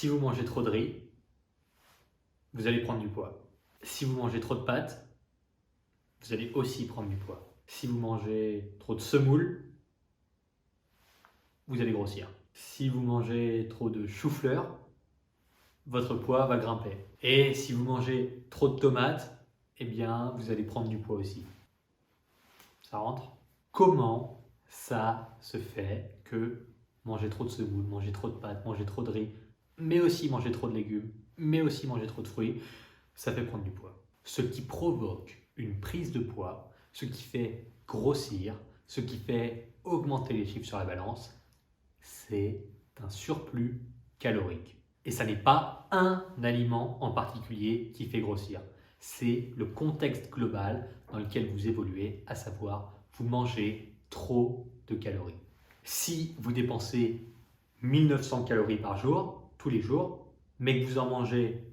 Si vous mangez trop de riz, vous allez prendre du poids. Si vous mangez trop de pâtes, vous allez aussi prendre du poids. Si vous mangez trop de semoule, vous allez grossir. Si vous mangez trop de chou-fleur, votre poids va grimper. Et si vous mangez trop de tomates, eh bien, vous allez prendre du poids aussi. Ça rentre? Comment ça se fait que manger trop de semoule, manger trop de pâtes, manger trop de riz, mais aussi manger trop de légumes, mais aussi manger trop de fruits, ça fait prendre du poids. Ce qui provoque une prise de poids, ce qui fait grossir, ce qui fait augmenter les chiffres sur la balance, c'est un surplus calorique. Et ça n'est pas un aliment en particulier qui fait grossir. C'est le contexte global dans lequel vous évoluez, à savoir, vous mangez trop de calories. Si vous dépensez 1900 calories par jour, tous les jours, mais que vous en mangez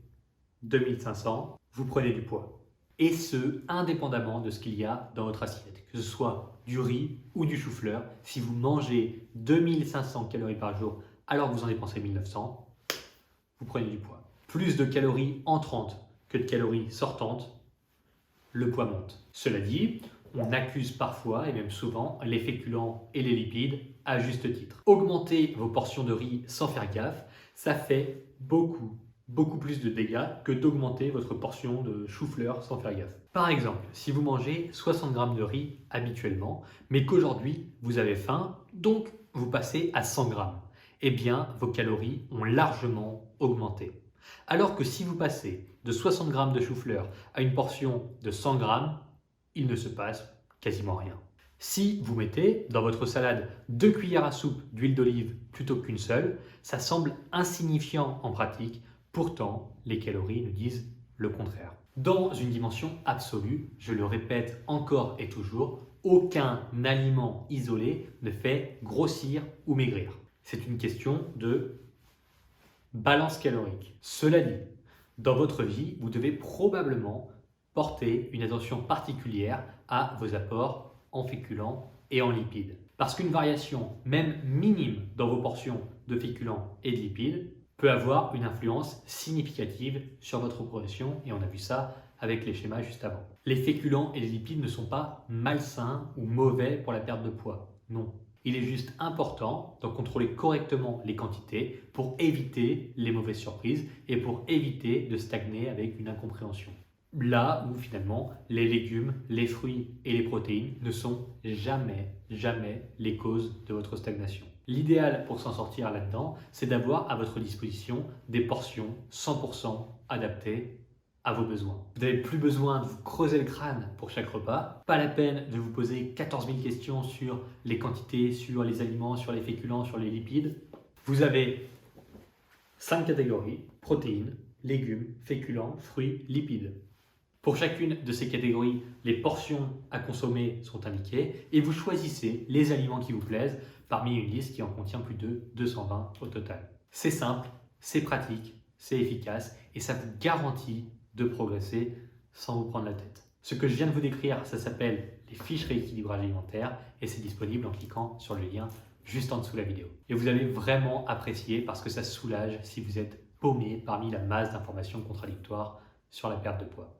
2500, vous prenez du poids. Et ce, indépendamment de ce qu'il y a dans votre assiette. Que ce soit du riz ou du chou-fleur, si vous mangez 2500 calories par jour alors que vous en dépensez 1900, vous prenez du poids. Plus de calories entrantes que de calories sortantes, le poids monte. Cela dit, on accuse parfois, et même souvent, les féculents et les lipides à juste titre. Augmenter vos portions de riz sans faire gaffe, ça fait beaucoup plus de dégâts que d'augmenter votre portion de chou-fleur sans faire gaffe. Par exemple, si vous mangez 60 g de riz habituellement, mais qu'aujourd'hui vous avez faim, donc vous passez à 100 g, eh bien vos calories ont largement augmenté. Alors que si vous passez de 60 g de chou-fleur à une portion de 100 g, il ne se passe quasiment rien. Si vous mettez dans votre salade 2 cuillères à soupe d'huile d'olive plutôt qu'une seule, ça semble insignifiant en pratique, pourtant les calories nous disent le contraire. Dans une dimension absolue, je le répète encore et toujours, aucun aliment isolé ne fait grossir ou maigrir. C'est une question de balance calorique. Cela dit, dans votre vie, vous devez probablement porter une attention particulière à vos apports en féculents et en lipides. Parce qu'une variation, même minime, dans vos portions de féculents et de lipides peut avoir une influence significative sur votre progression, et on a vu ça avec les schémas juste avant. Les féculents et les lipides ne sont pas malsains ou mauvais pour la perte de poids, non. Il est juste important de contrôler correctement les quantités pour éviter les mauvaises surprises et pour éviter de stagner avec une incompréhension. Là où finalement les légumes, les fruits et les protéines ne sont jamais les causes de votre stagnation. L'idéal pour s'en sortir là-dedans, c'est d'avoir à votre disposition des portions 100% adaptées à vos besoins. Vous n'avez plus besoin de vous creuser le crâne pour chaque repas. Pas la peine de vous poser 14 000 questions sur les quantités, sur les aliments, sur les féculents, sur les lipides. Vous avez 5 catégories: protéines, légumes, féculents, fruits, lipides. Pour chacune de ces catégories, les portions à consommer sont indiquées et vous choisissez les aliments qui vous plaisent parmi une liste qui en contient plus de 220 au total. C'est simple, c'est pratique, c'est efficace et ça vous garantit de progresser sans vous prendre la tête. Ce que je viens de vous décrire, ça s'appelle les fiches rééquilibrage alimentaire et c'est disponible en cliquant sur le lien juste en dessous de la vidéo. Et vous allez vraiment apprécier parce que ça soulage si vous êtes paumé parmi la masse d'informations contradictoires sur la perte de poids.